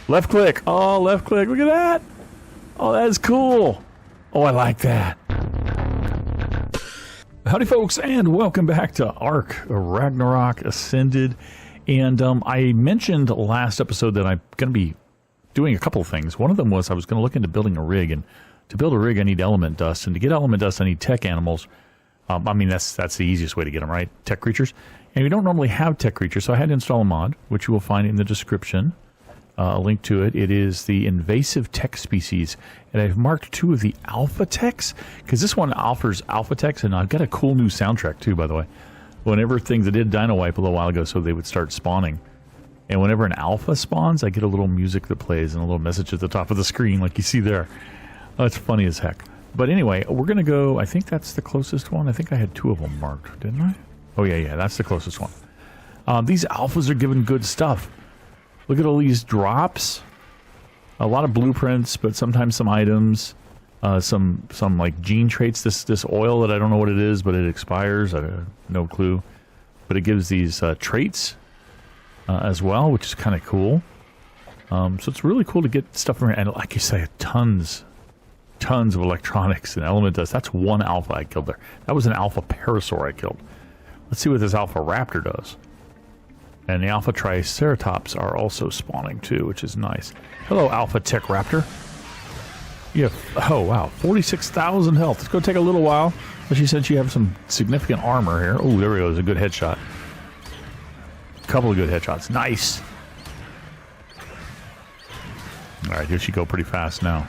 Left click. Oh, left click. Look at that. Oh, that is cool. Oh, I like that. Howdy, folks, and welcome back to Ark Ragnarok Ascended. And I mentioned last episode that I'm going to be doing a couple of things. One of them was I was going to look into building a rig, and to build a rig, I need element dust, and to get element dust, I need tech animals. I mean, that's the easiest way to get them, right? Tech creatures. And we don't normally have tech creatures, so I had to install a mod, which you will find in the description. A link to it. It is the invasive tech species, and I've marked 2 of the alpha techs, because this one offers alpha techs, and I've got a cool new soundtrack too, by the way. Whenever things, I did Dino Wipe a little while ago, so they would start spawning. And whenever an alpha spawns, I get a little music that plays and a little message at the top of the screen, like you see there. Oh, it's funny as heck. But anyway, we're going to go, I think that's the closest one. I think I had 2 of them marked, didn't I? Oh, yeah, that's the closest one. These alphas are giving good stuff. Look at all these drops. A lot of blueprints, but sometimes some items. Some like gene traits. This oil that I don't know what it is, but it expires. I have no clue. But it gives these traits as well, which is kind of cool. So it's really cool to get stuff around. And like you say, tons of electronics and element dust. That's one alpha I killed there. That was an alpha parasaur I killed. Let's see what this alpha raptor does. And the alpha triceratops are also spawning too, which is nice. Hello, alpha tech raptor. Yeah. Oh wow, 46,000 health. It's going to take a little while, but she said you have some significant armor here. Oh, there we go. There's a good headshot. A couple of good headshots. Nice. All right, here she go pretty fast now.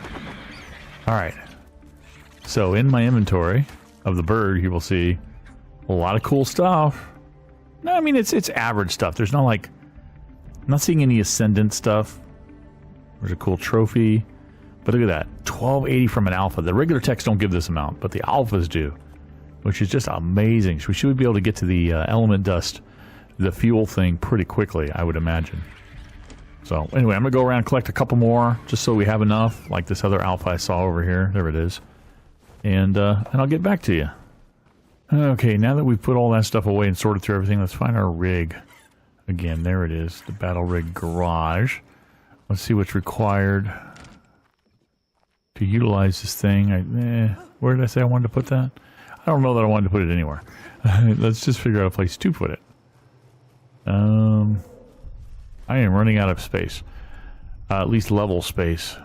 All right. So in my inventory of the bird, you will see a lot of cool stuff. No, I mean, it's average stuff. There's not like... I'm not seeing any Ascendant stuff. There's a cool trophy. But look at that. 1280 from an alpha. The regular techs don't give this amount, but the alphas do. Which is just amazing. So we should be able to get to the element dust, the fuel thing, pretty quickly, I would imagine. So, anyway, I'm going to go around and collect a couple more, just so we have enough, like this other alpha I saw over here. There it is. And I'll get back to you. Okay, now that we've put all that stuff away and sorted through everything, let's find our rig. Again, there it is, the battle rig garage. Let's see what's required to utilize this thing. Where did I say I wanted to put that? I don't know that I wanted to put it anywhere. Let's just figure out a place to put it. I am running out of space. At least level space.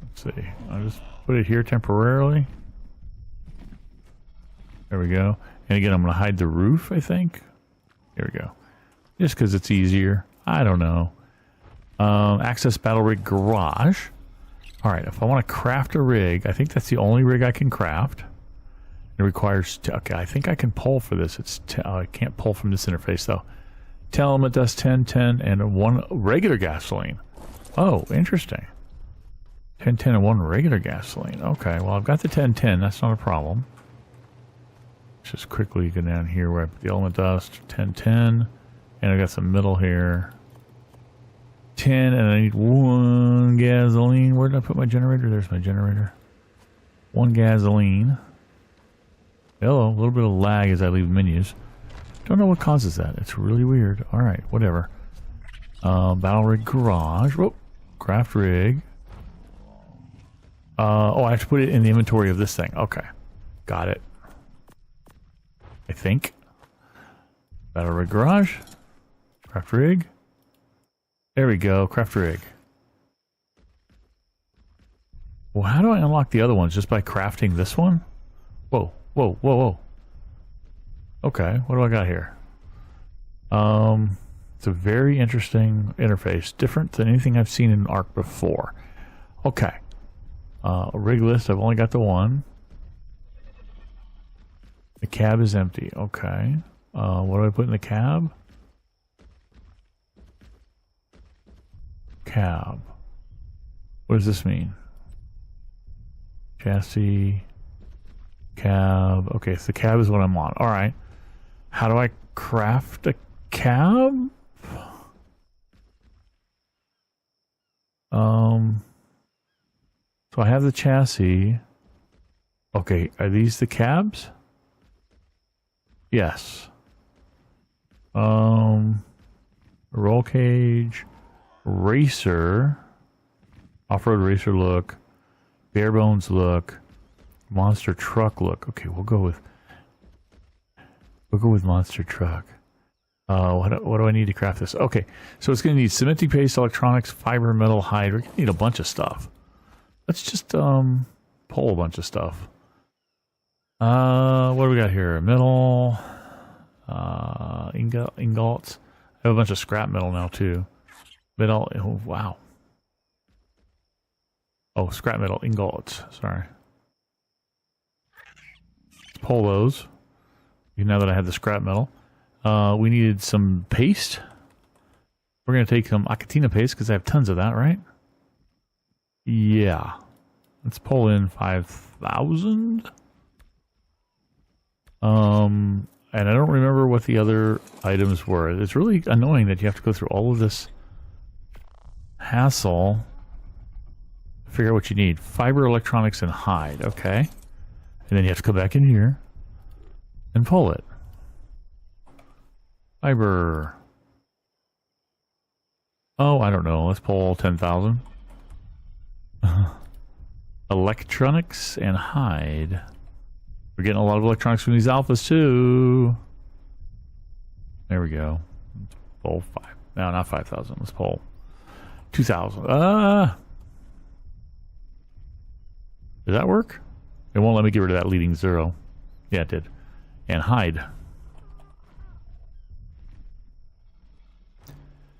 Let's see. I'll just put it here temporarily. There we go. And again, I'm going to hide the roof, I think. Here we go. Just because it's easier. I don't know. Access battle rig garage. Alright, if I want to craft a rig, I think that's the only rig I can craft. It requires... Okay, I think I can pull for this. I can't pull from this interface, though. 10 element dust, 10, and 1 regular gasoline. Oh, interesting. 10, and 1 regular gasoline. Okay, well, I've got the 10. That's not a problem. Just quickly go down here where I put the element dust, 10, and I got some middle here. 10, and I need 1 gasoline. Where did I put my generator? There's my generator. 1 gasoline. Hello, a little bit of lag as I leave menus. Don't know what causes that. It's really weird. Alright, whatever. Battle rig garage. Whoop. Craft rig. Oh, I have to put it in the inventory of this thing. Okay. Got it. I think. Battle rig garage. Craft rig. There we go. Craft rig. Well, how do I unlock the other ones? Just by crafting this one? Whoa. Okay, what do I got here? It's a very interesting interface. Different than anything I've seen in Ark before. Okay. Rig list, I've only got the 1. The cab is empty. Okay. What do I put in the cab? Cab. What does this mean? Chassis. Cab. Okay, so the cab is what I'm on. Alright. How do I craft a cab? So I have the chassis. Okay, are these the cabs? Yes. Roll cage, racer. Off-road racer look. Bare bones look. Monster truck look. Okay, we'll go with monster truck. What do I need to craft this? Okay, so it's going to need cementing paste, electronics, fiber, metal, hide. We're going to need a bunch of stuff. Let's just pull a bunch of stuff. What do we got here? Metal, ingots. I have a bunch of scrap metal now too. Metal. Oh, wow. Oh, scrap metal ingots. Sorry. Pull those. Now that I have the scrap metal. We needed some paste. We're going to take some Acatina paste because I have tons of that, right? Yeah. Let's pull in 5,000. And I don't remember what the other items were. It's really annoying that you have to go through all of this hassle to figure out what you need. Fiber, electronics, and hide. Okay. And then you have to come back in here and pull it. Fiber. Oh, I don't know. Let's pull 10,000. Electronics and hide. We're getting a lot of electronics from these alphas too. There we go. Let's pull 5. No, not 5,000. Let's pull 2,000. Did that work? It won't let me get rid of that leading 0. Yeah, it did. And hide.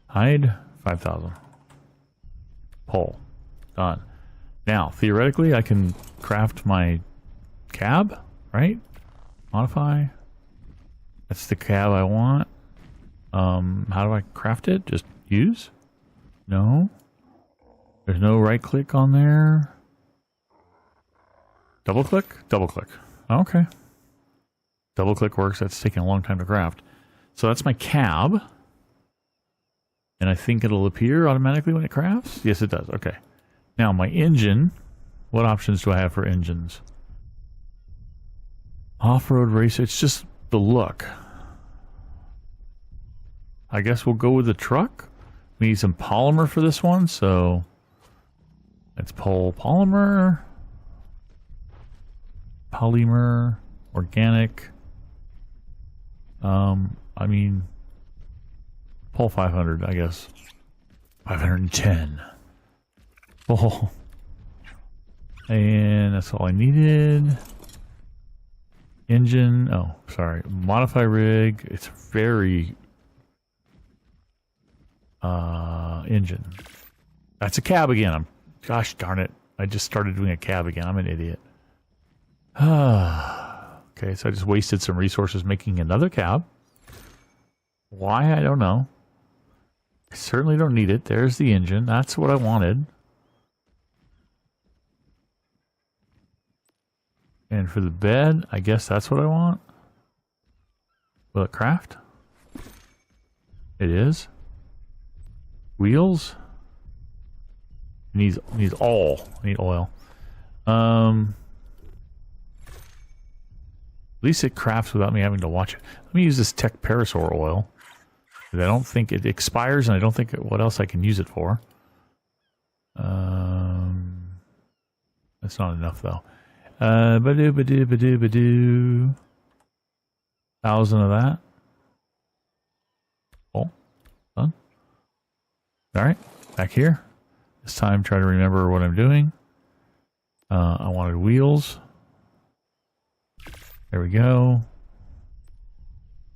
Hide 5,000. Pull. Done. Now, theoretically, I can craft my cab, right? Modify. That's the cab I want. How do I craft it? Just use? No. There's no right click on there. Double click? Double click. Okay. Double click works. That's taking a long time to craft. So that's my cab. And I think it'll appear automatically when it crafts? Yes, it does. Okay. Now, my engine. What options do I have for engines? Off-road racer. It's just the look. I guess we'll go with the truck. We need some polymer for this one, so let's pull polymer. Polymer. Organic. I mean, pull 500, I guess. 510. Oh. And that's all I needed. Engine. Oh, sorry. Modify rig. It's very... engine. That's a cab again. Gosh darn it. I just started doing a cab again. I'm an idiot. Okay, so I just wasted some resources making another cab. Why? I don't know. I certainly don't need it. There's the engine. That's what I wanted. And for the bed, I guess that's what I want. Will it craft? It is. Wheels. Needs all. I need oil. At least it crafts without me having to watch it. Let me use this Tech Parasaur oil. I don't think it expires, and I don't think what else I can use it for. That's not enough though. Badoo. 1,000 of that. Oh, done. All right, back here. This time, try to remember what I'm doing. I wanted wheels. There we go.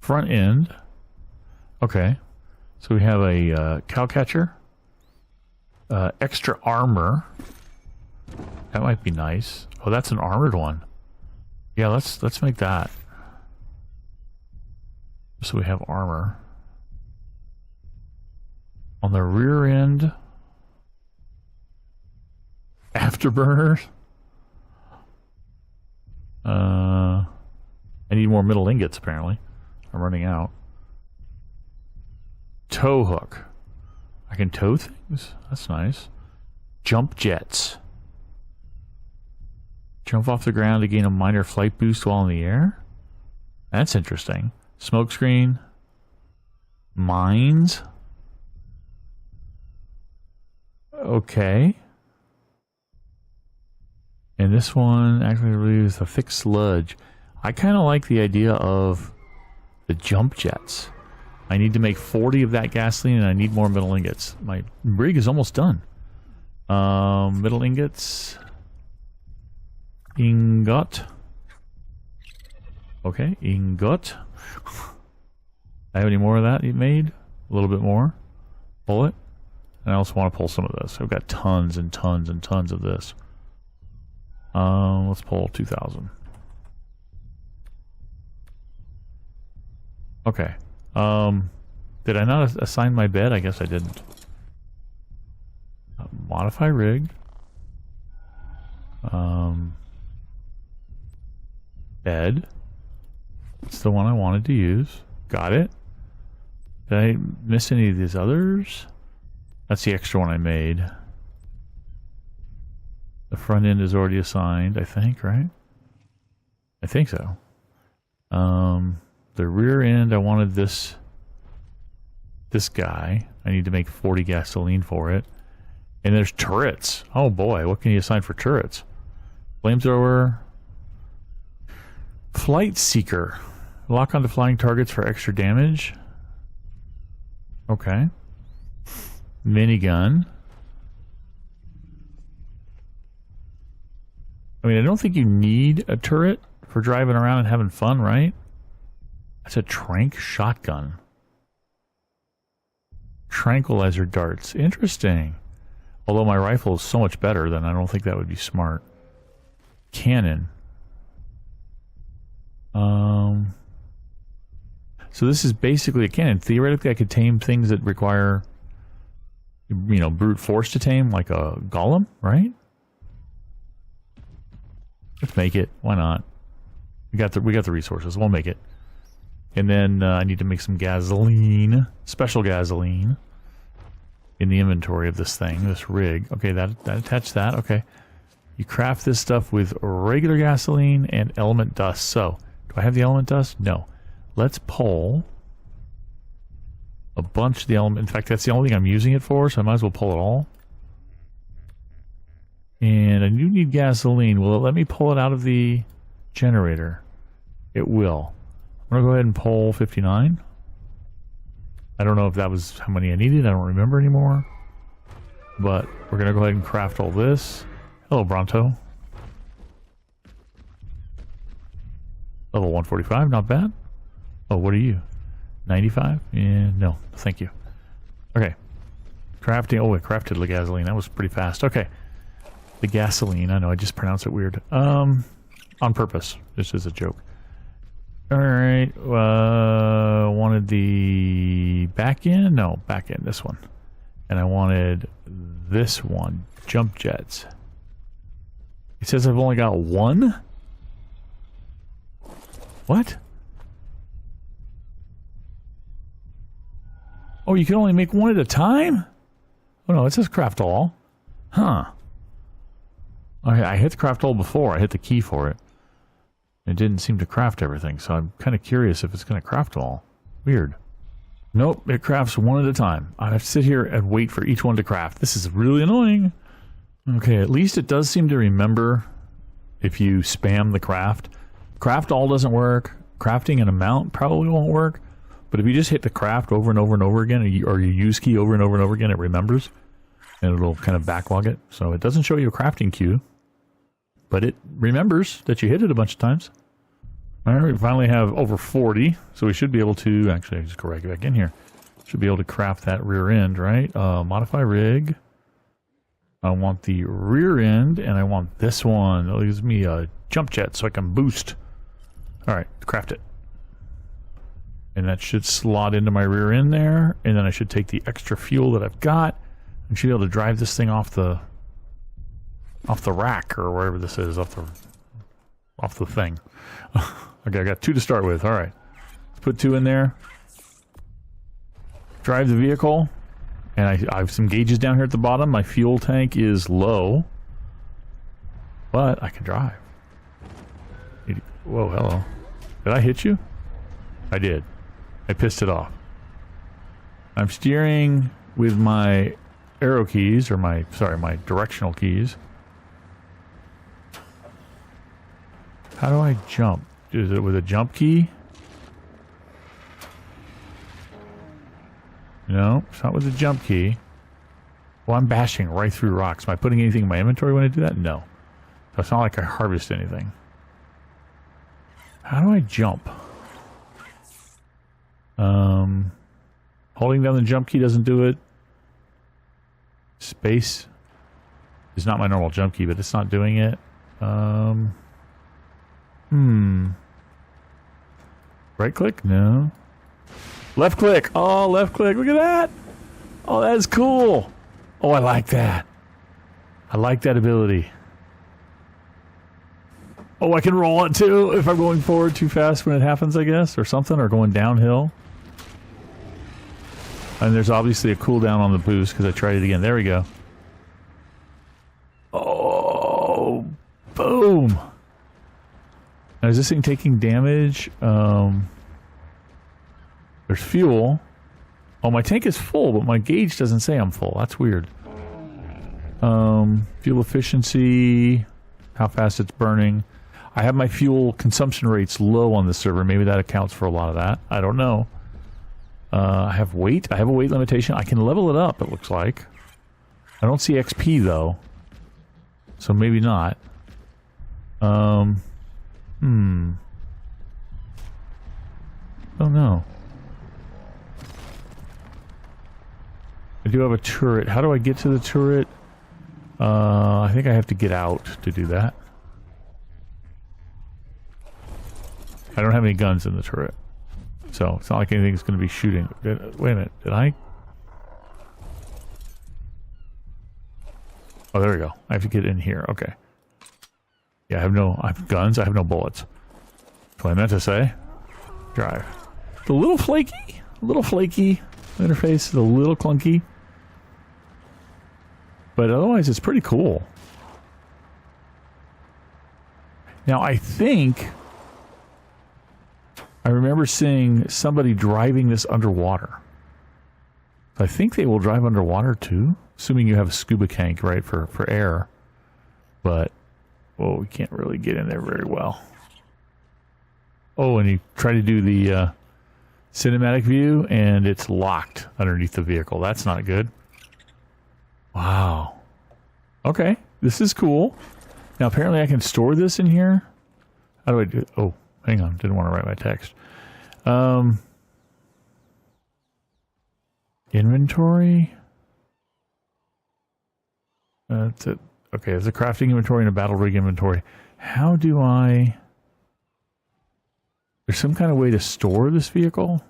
Front end. Okay, so we have a cow catcher. Extra armor. That might be nice. Oh, that's an armored one. Yeah, let's make that. So we have armor. On the rear end. Afterburners. I need more metal ingots apparently. I'm running out. Tow hook. I can tow things? That's nice. Jump jets. Jump off the ground to gain a minor flight boost while in the air? That's interesting. Smoke screen. Mines. Okay. And this one actually relieves a thick sludge. I kind of like the idea of the jump jets. I need to make 40 of that gasoline, and I need more metal ingots. My rig is almost done. Metal ingots. Ingot. Okay, ingot. I have any more of that you made? A little bit more. Pull it. And I also want to pull some of this. I've got tons and tons and tons of this. Let's pull 2,000. Okay. Did I not assign my bed? I guess I didn't. Modify rig. Bed. It's the one I wanted to use. Got it. Did I miss any of these others? That's the extra one I made. The front end is already assigned, I think, right? I think so. The rear end, I wanted this guy. I need to make 40 gasoline for it. And there's turrets. Oh boy, what can you assign for turrets? Flamethrower. Flight Seeker. Lock onto flying targets for extra damage. Okay. Minigun. I mean, I don't think you need a turret for driving around and having fun, right? That's a tranq shotgun. Tranquilizer darts. Interesting. Although my rifle is so much better, then I don't think that would be smart. Cannon. So this is basically a cannon. Theoretically, I could tame things that require, you know, brute force to tame, like a golem, right? Let's make it. Why not? We got the resources. We'll make it. And then I need to make some gasoline, special gasoline, in the inventory of this thing, this rig. Okay, that attached that. Okay, you craft this stuff with regular gasoline and element dust. So, do I have the element dust? No. Let's pull a bunch of the element. In fact, that's the only thing I'm using it for, so I might as well pull it all. And I do need gasoline. Will it let me pull it out of the generator? It will. I'm going to go ahead and pull 59. I don't know if that was how many I needed. I don't remember anymore. But we're going to go ahead and craft all this. Hello, Bronto. Level 145, not bad. Oh, what are you? 95? Yeah, no, thank you. Okay. Crafting. Oh, I crafted the gasoline. That was pretty fast. Okay. The gasoline. I know, I just pronounced it weird. On purpose. This is a joke. Alright. Wanted the back end? No, back end. This one. And I wanted this one. Jump jets. It says I've only got one? What? Oh, you can only make one at a time? Oh no, it says craft all. Huh. Okay, I hit the craft all before. I hit the key for it. It didn't seem to craft everything, so I'm kind of curious if it's going to craft all. Weird. Nope, it crafts one at a time. I have to sit here and wait for each one to craft. This is really annoying. Okay, at least it does seem to remember if you spam the craft. Craft all doesn't work. Crafting an amount probably won't work. But if you just hit the craft over and over and over again, or you use key over and over again, it remembers. And it'll kind of backlog it. So it doesn't show you a crafting queue. But it remembers that you hit it a bunch of times. Alright, we finally have over 40. So we should be able to... Actually, I just go right back in here. Should be able to craft that rear end, right? Modify rig. I want the rear end, and I want this one. It gives me a jump jet so I can boost. Alright, craft it. And that should slot into my rear end there. And then I should take the extra fuel that I've got. I should be able to drive this thing off the rack or wherever this is, off the thing. Okay, I got 2 to start with. All right, let's put 2 in there. Drive the vehicle, and I have some gauges down here at the bottom. My fuel tank is low, but I can drive. Whoa, hello. Did I hit you? I did. I pissed it off. I'm steering with my arrow keys, or my directional keys. How do I jump? Is it with a jump key? No, it's not with a jump key. Well, I'm bashing right through rocks. Am I putting anything in my inventory when I do that? No. So it's not like I harvest anything. How do I jump? Holding down the jump key doesn't do it. Space is not my normal jump key, but it's not doing it. Right click? No. Left click. Oh, left click. Look at that. Oh, that is cool. Oh, I like that. I like that ability. Oh, I can roll it too if I'm going forward too fast when it happens, I guess, or something, or going downhill. And there's obviously a cooldown on the boost because I tried it again. There we go. Oh, boom. Now, is this thing taking damage? There's fuel. Oh, my tank is full, but my gauge doesn't say I'm full. That's weird. Fuel efficiency, how fast it's burning. I have my fuel consumption rates low on the server. Maybe that accounts for a lot of that. I don't know. I have weight. I have a weight limitation. I can level it up, it looks like. I don't see XP, though. So maybe not. Oh, no. I do have a turret. How do I get to the turret? I think I have to get out to do that. I don't have any guns in the turret. So, it's not like anything's going to be shooting. Wait a minute. Did I? Oh, there we go. I have to get in here. Okay. Yeah, I have guns. I have no bullets. That's what I meant to say. Drive. A little flaky. Interface is a little clunky. But otherwise, it's pretty cool. Now, I think I remember seeing somebody driving this underwater. I think they will drive underwater too, assuming you have a scuba tank, right, for air. But, oh, we can't really get in there very well. Oh, and you try to do the cinematic view, and it's locked underneath the vehicle. That's not good. Wow. Okay, this is cool. Now, apparently I can store this in here. How do I do it? Oh, hang on. Didn't want to write my text. Inventory. That's it. Okay, there's a crafting inventory and a battle rig inventory. How do I... There's some kind of way to store this vehicle?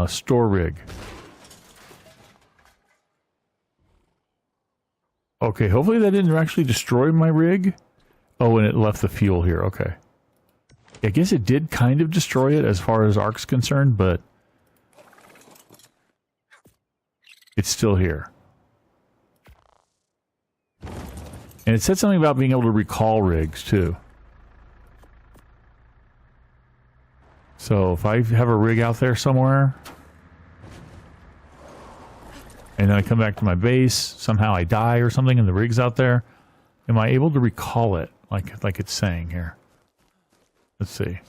Store rig. Okay, hopefully that didn't actually destroy my rig. Oh, and it left the fuel here. Okay. I guess it did kind of destroy it as far as Ark's concerned, but it's still here. And it said something about being able to recall rigs, too. So if I have a rig out there somewhere, and then I come back to my base, somehow I die or something, and the rig's out there, am I able to recall it, like it's saying here? Let's see.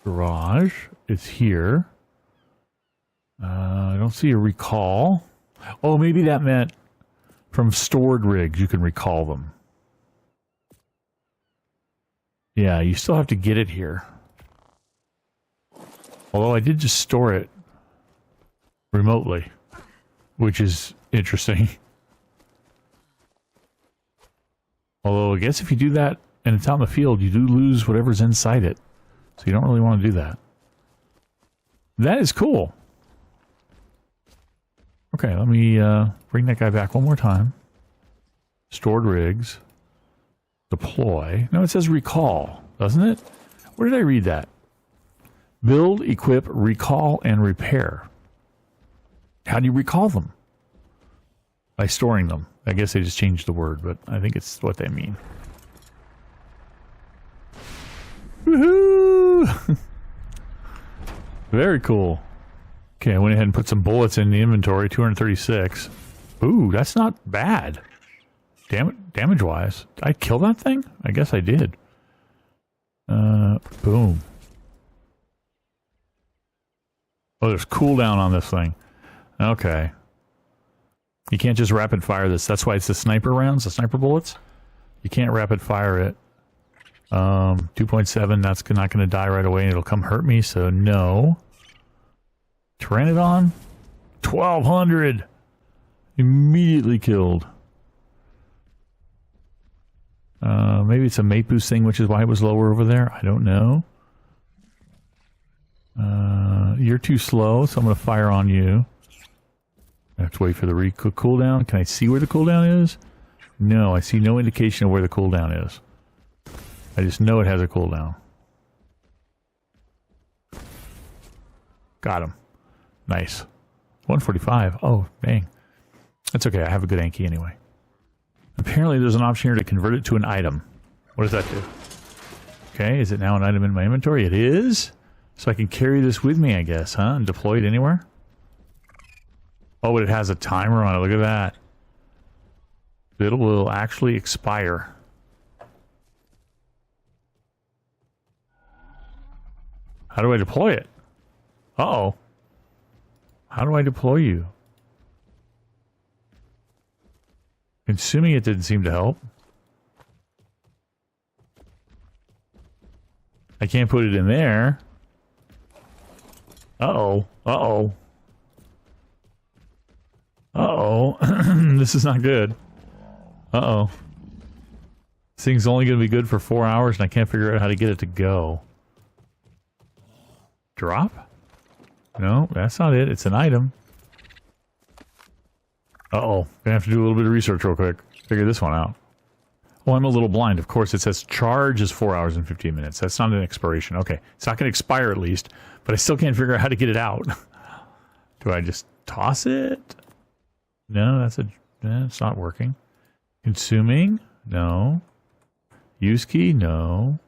Garage is here. I don't see a recall. Oh, maybe that meant from stored rigs you can recall them. Yeah, you still have to get it here. Although I did just store it remotely, which is interesting. Although I guess if you do that and it's out in the field, you do lose whatever's inside it. So you don't really want to do that. That is cool. Okay, let me bring that guy back one more time. Stored rigs. Deploy. No, it says recall, doesn't it? Where did I read that? Build, equip, recall, and repair. How do you recall them? By storing them. I guess they just changed the word, but I think it's what they mean. Woohoo! Very cool. Okay, I went ahead and put some bullets in the inventory, 236. Ooh, that's not bad. Damage-wise. Did I kill that thing? I guess I did. Boom. Oh, there's cooldown on this thing. Okay. You can't just rapid fire this. That's why it's the sniper rounds, the sniper bullets. You can't rapid fire it. 2.7, that's not going to die right away and it'll come hurt me, so no. Pteranodon? 1,200! Immediately killed. Maybe it's a mate boost thing, which is why it was lower over there. I don't know. You're too slow, so I'm going to fire on you. I have to wait for the cooldown. Can I see where the cooldown is? No, I see no indication of where the cooldown is. I just know it has a cooldown. Got him. Nice. 145. Oh, dang. That's okay. I have a good Anki anyway. Apparently there's an option here to convert it to an item. What does that do? Okay, is it now an item in my inventory? It is. So I can carry this with me, I guess, huh? And deploy it anywhere? Oh, but it has a timer on it. Look at that. It will actually expire. How do I deploy it? Uh-oh. How do I deploy you? Consuming it didn't seem to help. I can't put it in there. Uh-oh. Uh-oh. Uh-oh. This is not good. Uh-oh. This thing's only going to be good for 4 hours and I can't figure out how to get it to go. Drop? No, that's not it. It's an item. Uh-oh. Gonna have to do a little bit of research real quick. Figure this one out. Oh, I'm a little blind. Of course, it says charge is 4 hours and 15 minutes. That's not an expiration. Okay. It's not going to expire at least, but I still can't figure out how to get it out. Do I just toss it? No, it's not working. Consuming? No. Use key? No.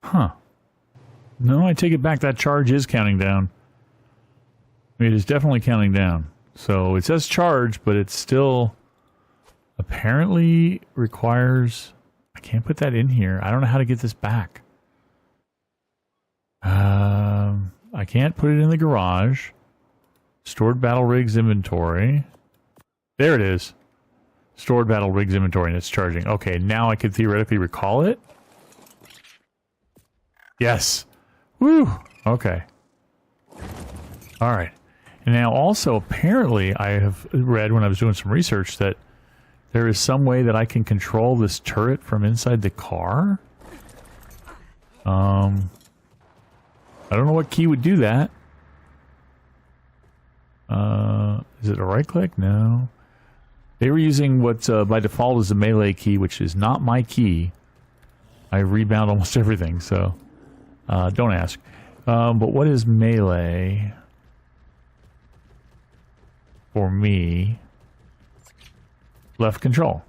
Huh. No, I take it back. That charge is counting down. It is definitely counting down. So it says charge, but it still apparently requires... I can't put that in here. I don't know how to get this back. I can't put it in the garage. Stored battle rigs inventory. There it is. Stored battle rigs inventory, and it's charging. Okay, now I could theoretically recall it. Yes. Woo! Okay. Alright. And now also, apparently, I have read when I was doing some research that there is some way that I can control this turret from inside the car. I don't know what key would do that. Is it a right click? No. They were using what by default is the melee key, which is not my key. I rebound almost everything, so don't ask. But what is melee for me? Left control.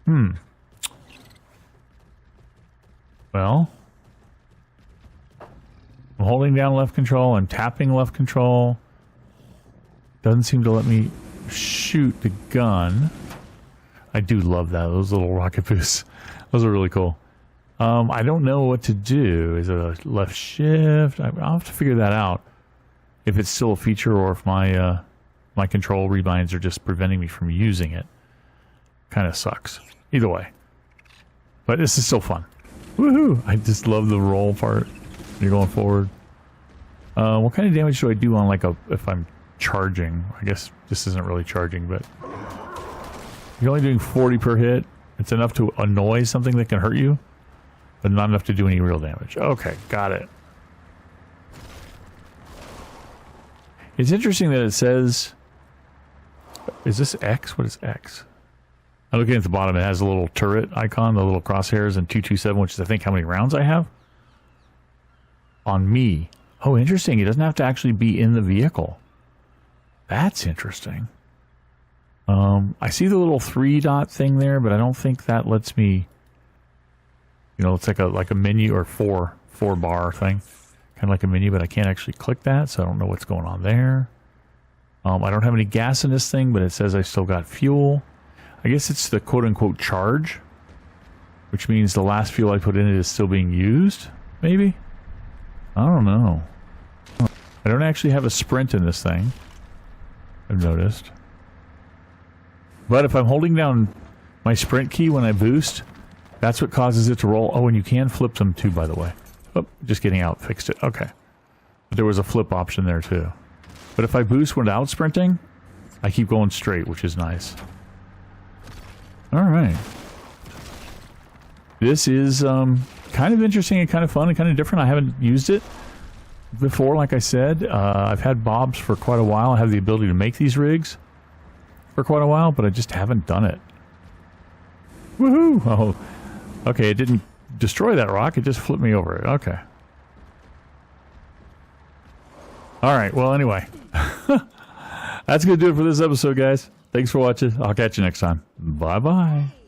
Well, I'm holding down left control. I'm tapping left control. Doesn't seem to let me shoot the gun. I do love that. Those little rocket boosts. Those are really cool. I don't know what to do. Is it a left shift? I'll have to figure that out. If it's still a feature or if my my control rebinds are just preventing me from using it. Kind of sucks. Either way. But this is still fun. Woohoo! I just love the roll part. You're going forward. What kind of damage do I do on like if I'm charging? I guess this isn't really charging, but you're only doing 40 per hit. It's enough to annoy something that can hurt you, but not enough to do any real damage. Okay, got it. It's interesting that it says... Is this X? What is X? I'm looking at the bottom. It has a little turret icon, the little crosshairs, and 227, which is, I think, how many rounds I have. On me. Oh, interesting. It doesn't have to actually be in the vehicle. That's interesting. I see the little 3-dot thing there, but I don't think that lets me... You know, it's like a menu or four bar thing. Kind of like a menu, but I can't actually click that, so I don't know what's going on there. I don't have any gas in this thing, but it says I still got fuel. I guess it's the quote-unquote charge, which means the last fuel I put in it is still being used, maybe? I don't know. I don't actually have a sprint in this thing, I've noticed. But if I'm holding down my sprint key when I boost, that's what causes it to roll. Oh, and you can flip them too, by the way. Oh, just getting out, fixed it. Okay. But there was a flip option there too. But if I boost without sprinting, I keep going straight, which is nice. Alright. This is kind of interesting and kind of fun and kind of different. I haven't used it before, like I said. I've had bobs for quite a while. I have the ability to make these rigs for quite a while, but I just haven't done it. Woohoo! Oh, okay, it didn't destroy that rock. It just flipped me over it. Okay. Alright, well, anyway. That's going to do it for this episode, guys. Thanks for watching. I'll catch you next time. Bye-bye.